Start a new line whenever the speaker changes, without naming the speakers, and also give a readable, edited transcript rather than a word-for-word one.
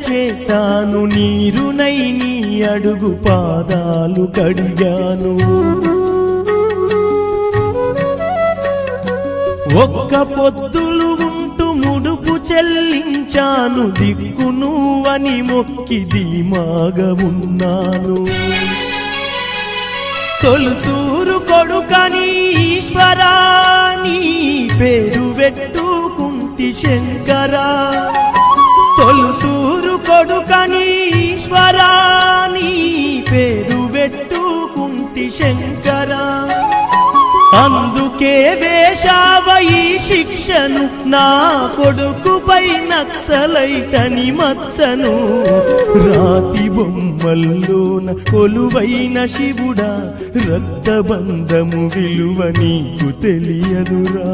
చేశాను, నీరునై నీ అడుగు పాదాలు కడిగాను. ఒక్క పొద్దులు ఉంటూ ముడుపు చెల్లించాను, దిక్కు నువ్వని మొక్కి ధీమాగా ఉన్నాను. తొలుసూరు కొడుకని ఈశ్వరా నీ పేరు పెట్టుకుంటి శంకరా, తొలుసూరు కొడుకని ఈశ్వరా నీ పేరు పెట్టుకుంటి శంకరా. అందుకే వేశావ ఈ శిక్షను, నా కొడుకుపై నక్సలైటని మచ్చను. రాతి బొమ్మల్లోన కొలువైన శివుడా, రక్తబంధము విలువ నీకు తెలియదురా.